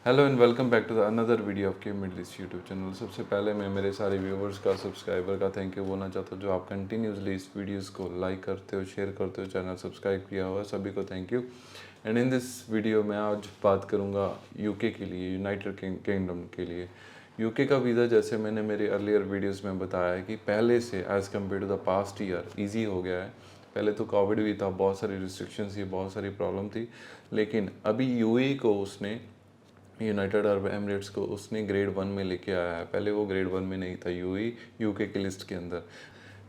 Hello and welcome back to the another video of K Middle East YouTube channel. सबसे पहले मैं मेरे सारे व्यूवर्स का, सब्सक्राइबर का थैंक यू बोलना चाहता हूँ जो आप कंटिन्यूसली इस वीडियोस को लाइक करते हो, शेयर करते हो, चैनल सब्सक्राइब किया हुआ, सभी को thank you. And in this video मैं आज बात करूँगा यूके के लिए, यूनाइटेड किंगडम के लिए। यूके का वीज़ा जैसे मैंने मेरे अर्लियर वीडियोज़ में बताया है कि पहले से as compare to the past year easy हो गया है। पहले तो कोविड भी था, बहुत सारी रिस्ट्रिक्शंस थी, बहुत सारी प्रॉब्लम थी, लेकिन अभी यूएई को उसने, यूनाइटेड अरब एमिरेट्स को उसने ग्रेड 1 में लेके आया है। पहले वो ग्रेड 1 में नहीं था यूएई यूके के लिस्ट के अंदर।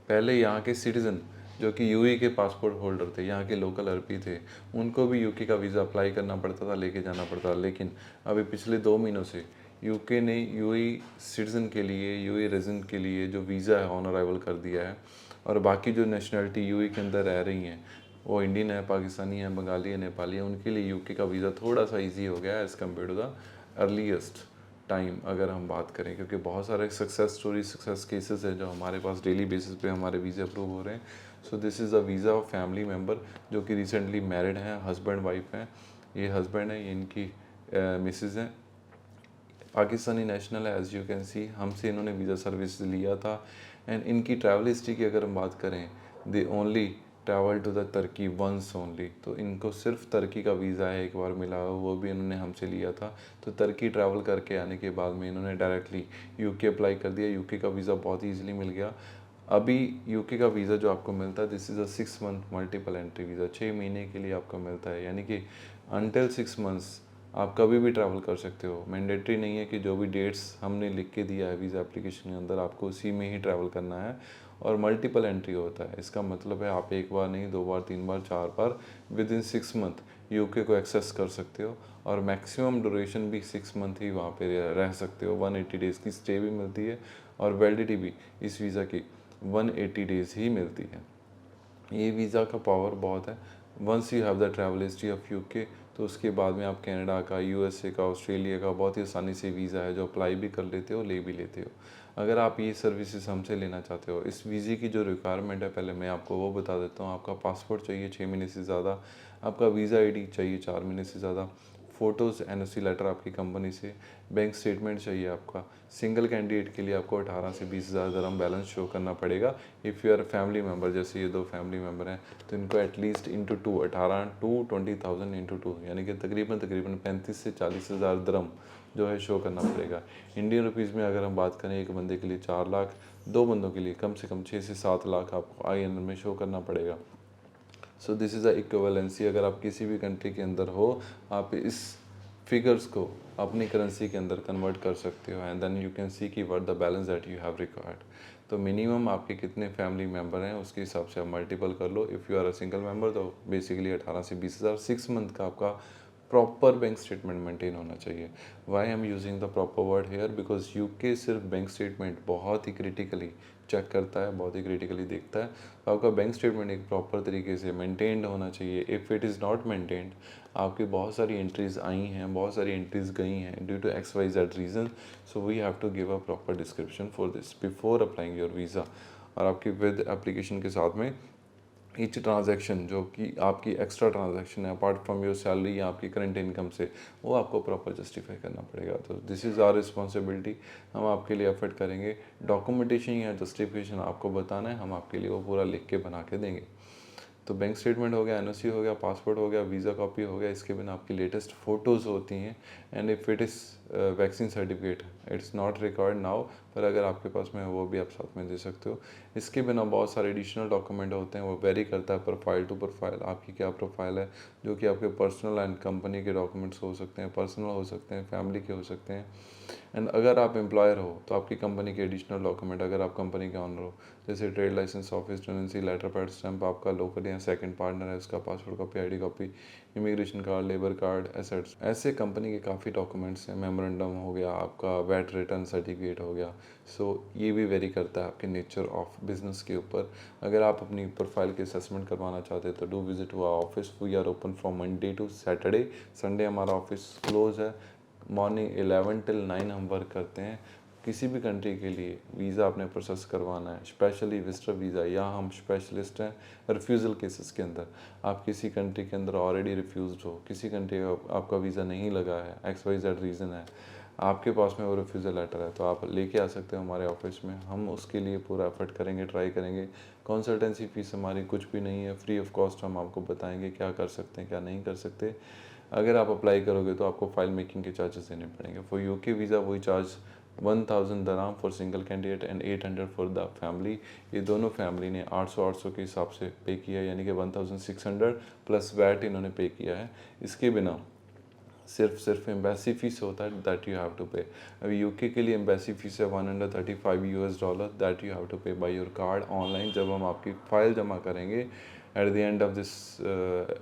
पहले यहाँ के सिटीज़न जो कि यूएई के पासपोर्ट होल्डर थे, यहाँ के लोकल अरबी थे, उनको भी यूके का वीज़ा अप्लाई करना पड़ता था, लेके जाना पड़ता था। लेकिन अभी पिछले 2 महीनों से यूके ने यूएई सिटीज़न के लिए, यूएई रेजिडेंट के लिए जो वीज़ा है ऑन अराइवल कर दिया है। और बाकी जो नेशनलिटी यूएई के अंदर रह रही हैं, वो इंडियन है, पाकिस्तानी है, बंगाली है, नेपाली है, उनके लिए यूके का वीज़ा थोड़ा सा इजी हो गया है as compare to the earliest time अगर हम बात करें, क्योंकि बहुत सारे सक्सेस स्टोरी, सक्सेस केसेस हैं जो हमारे पास डेली बेसिस पे हमारे वीज़े अप्रूव हो रहे हैं। So this is a visa of family member जो कि रिसेंटली मैरिड हैं, हस्बैंड वाइफ हैं। ये हस्बैंड है, ये इनकी मिसेज़ हैं, पाकिस्तानी नेशनल है एज़ यू कैन सी। हमसे इन्होंने वीज़ा सर्विस लिया था। एंड इनकी ट्रैवल हिस्ट्री की अगर हम बात करें, they only travel to the Turkey once only. तो इनको सिर्फ तुर्की का वीज़ा है एक बार मिला, वो भी इन्होंने हमसे लिया था। तो तुर्की ट्रैवल करके आने के बाद में इन्होंने डायरेक्टली यूके अप्लाई कर दिया। यूके का वीज़ा बहुत ही ईजिली मिल गया। अभी यूके का वीज़ा जो आपको मिलता है, this is a 6 month multiple entry visa, 6 महीने के लिए आपको मिलता है। यानी कि अनटिल 6 मंथ्स आप कभी भी ट्रैवल कर सकते हो। मैंडेटरी नहीं है कि जो भी डेट्स हमने लिख के दिया है वीज़ा एप्लीकेशन के अंदर, आपको उसी में ही ट्रैवल करना है। और मल्टीपल एंट्री होता है, इसका मतलब है आप एक बार नहीं, 2 बार, 3 बार, 4 बार विद इन 6 मंथ यूके को एक्सेस कर सकते हो। और मैक्सिमम ड्यूरेशन भी 6 मंथ ही वहाँ पे रह सकते हो। 180 डेज़ की स्टे भी मिलती है और वैलिडिटी भी इस वीज़ा की 180 डेज़ ही मिलती है। ये वीज़ा का पावर बहुत है। Once you have the travel history of UK, तो उसके बाद में आप कनाडा का, यूएसए का, ऑस्ट्रेलिया का बहुत ही आसानी से वीज़ा है जो अप्लाई भी कर लेते हो, ले भी लेते हो। अगर आप ये सर्विसेज हमसे लेना चाहते हो, इस वीज़े की जो रिक्वायरमेंट है पहले मैं आपको वो बता देता हूँ। आपका पासपोर्ट चाहिए 6 महीने से ज़्यादा, आपका वीज़ा आईडी चाहिए 4 महीने से ज़्यादा, फ़ोटोज़, एनओसी लेटर आपकी कंपनी से, बैंक स्टेटमेंट चाहिए आपका। सिंगल कैंडिडेट के लिए आपको 18 से 20,000 दरम बैलेंस शो करना पड़ेगा। If you are family member, जैसे ये 2 फैमिली मेम्बर हैं, तो इनको एटलीस्ट इंटू 2, 18 टू 20,000 इंटू 2, यानी कि तकरीबन 35 से 40,000 दरम जो है शो करना पड़ेगा। इंडियन रुपीज़ में अगर हम बात करें, एक बंदे के लिए 4 लाख, 2 बंदों के लिए कम से कम 6 से 7 लाख आपको INR में शो करना पड़ेगा। So this is a equivalency. अगर आप किसी भी कंट्री के अंदर हो, आप इस फिगर्स को अपनी करेंसी के अंदर कन्वर्ट कर सकते हो, and then you can see की what the balance that you have required. तो मिनिमम आपके कितने फैमिली मेम्बर हैं उसके हिसाब से आप मल्टीपल कर लो। If you are a single member, तो बेसिकली 18 से 20,000, 6 मंथ का आपका प्रॉपर बैंक स्टेटमेंट मेंटेन होना चाहिए। Why I am using the proper word here, because UK सिर्फ बैंक स्टेटमेंट बहुत ही क्रिटिकली चेक करता है, बहुत ही क्रिटिकली देखता है। तो आपका बैंक स्टेटमेंट एक प्रॉपर तरीके से मेंटेन्ड होना चाहिए। If it is not maintained, आपकी बहुत सारी एंट्रीज़ आई हैं, बहुत सारी एंट्रीज़ गई हैं due to XYZ reason. So we have to give a proper description for this before applying your visa. और आपकी विद एप्लीकेशन के साथ में ईच ट्रांजैक्शन जो कि आपकी एक्स्ट्रा ट्रांजैक्शन है अपार्ट फ्रॉम योर सैलरी या आपकी करंट इनकम से, वो आपको प्रॉपर जस्टिफाई करना पड़ेगा। तो दिस इज़ आवर रिस्पॉन्सिबिलिटी, हम आपके लिए एफर्ट करेंगे। डॉक्यूमेंटेशन या जस्टिफिकेशन आपको बताना है, हम आपके लिए वो पूरा लिख के बना के देंगे। तो बैंक स्टेटमेंट हो गया, एनओसी हो गया, पासपोर्ट हो गया, वीज़ा कॉपी हो गया, इसके बिना आपकी लेटेस्ट फ़ोटोज़ होती हैं। And if it is vaccine certificate, it's not required now, पर अगर आपके पास में है वो भी आप साथ में दे सकते हो। इसके बिना बहुत सारे एडिशनल डॉक्यूमेंट होते हैं, वो वेरी करता है प्रोफाइल टू प्रोफाइल, आपकी क्या प्रोफाइल है, जो कि आपके पर्सनल एंड कंपनी के डॉक्यूमेंट्स हो सकते हैं, पर्सनल हो सकते हैं, फैमिली के हो सकते हैं। एंड अगर आप एम्प्लॉयर हो तो आपकी कंपनी के एडिशनल डॉक्यूमेंट, अगर आप कंपनी के ऑनर हो, जैसे trade licence, office tenancy letter pad, stamp, आपका लोकल या सेकंड पार्टनर है उसका passport copy, ID copy, immigration card, labour card, assets, ऐसे कंपनी के काफ़ी डॉक्यूमेंट्स हैं। मेमोरेंडम हो गया, आपका वैट रिटर्न सर्टिफिकेट हो गया। सो ये भी वेरी करता है आपके नेचर ऑफ बिजनेस के ऊपर। अगर आप अपनी प्रोफाइल की असेसमेंट करवाना चाहते हैं तो do visit to our office. We are open from Monday to Saturday, Sunday हमारा ऑफिस क्लोज है। मॉर्निंग 11 till 9 हम वर्क करते हैं। किसी भी कंट्री के लिए वीज़ा आपने प्रोसेस करवाना है, स्पेशली विजिटर वीज़ा, या हम स्पेशलिस्ट हैं रिफ्यूज़ल केसेस के अंदर। आप किसी कंट्री के अंदर ऑलरेडी रिफ्यूज़्ड हो, किसी कंट्री का आपका वीज़ा नहीं लगा है, XYZ रीज़न है, आपके पास में वो रिफ्यूज़ल लेटर है, तो आप लेके आ सकते हो हमारे ऑफिस में। हम उसके लिए पूरा एफर्ट करेंगे, ट्राई करेंगे। कंसल्टेंसी फ़ीस हमारी कुछ भी नहीं है, फ्री ऑफ कॉस्ट हम आपको बताएंगे क्या कर सकते हैं क्या नहीं कर सकते। अगर आप अप्लाई करोगे तो आपको फ़ाइल मेकिंग के चार्जेस देने पड़ेंगे। फॉर यूके वीज़ा वही charge 1000 dram for single candidate and 800 for the family. ये दोनों फैमिली ने 800 के हिसाब से पे किया, यानी कि 1600 प्लस वैट इन्होंने पे किया है। इसके बिना सिर्फ एम्बेसी फ़ीस होता है दैट यू हैव टू पे। अभी यूके के लिए एम्बेसी फ़ीस है $135 दैट यू हैव टू पे बाय योर कार्ड ऑनलाइन। जब हम आपकी फ़ाइल जमा करेंगे at the end of this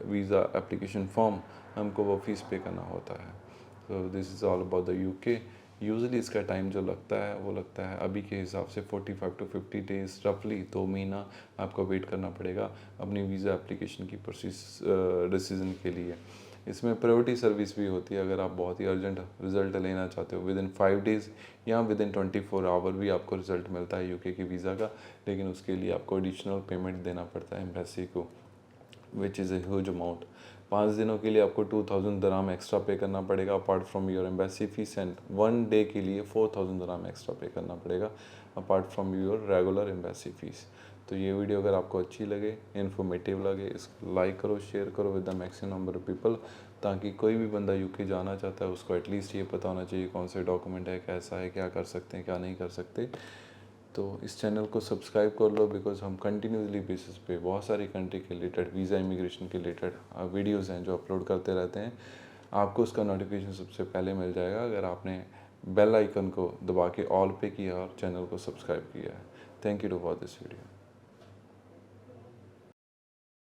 visa application form, हमको वो फ़ीस पे करना होता है। तो this is all about the UK. Usually इसका टाइम जो लगता है वो लगता है अभी के हिसाब से 45 to 50 डेज़, रफली 2 महीना आपको वेट करना पड़ेगा अपनी वीज़ा एप्लीकेशन की डिसीजन के लिए। इसमें प्रायोरिटी सर्विस भी होती है। अगर आप बहुत ही अर्जेंट रिज़ल्ट लेना चाहते हो विद इन 5 डेज़ या विद इन 24 आवर भी आपको रिज़ल्ट मिलता है यूके की वीज़ा का, लेकिन उसके लिए आपको एडिशनल पेमेंट देना पड़ता है एम्बेसी को, which is a huge amount. 5 दिनों के लिए आपको 2000 दराम एक्स्ट्रा पे करना पड़ेगा apart from your embassy fees, and 1 day के लिए 4000 दराम एक्स्ट्रा पे करना पड़ेगा apart from your regular embassy fees. तो ये वीडियो अगर आपको अच्छी लगे, इन्फॉर्मेटिव लगे, इसको लाइक करो, शेयर करो with the maximum number of people, ताकि कोई भी बंदा यूके जाना चाहता है उसको एटलीस्ट ये पता होना चाहिए कौन से डॉक्यूमेंट है, कैसा है, क्या कर सकते हैं क्या नहीं कर सकते। तो इस चैनल को सब्सक्राइब कर लो, बिकॉज हम कंटिन्यूसली बेसिस पे बहुत सारी कंट्री के रिलेटेड, वीज़ा इमिग्रेशन के रिलेटेड वीडियोज़ हैं जो अपलोड करते रहते हैं। आपको उसका नोटिफिकेशन सबसे पहले मिल जाएगा अगर आपने बेल आइकन को दबा के ऑल पे किया और चैनल को सब्सक्राइब किया है। Thank you to watch this video.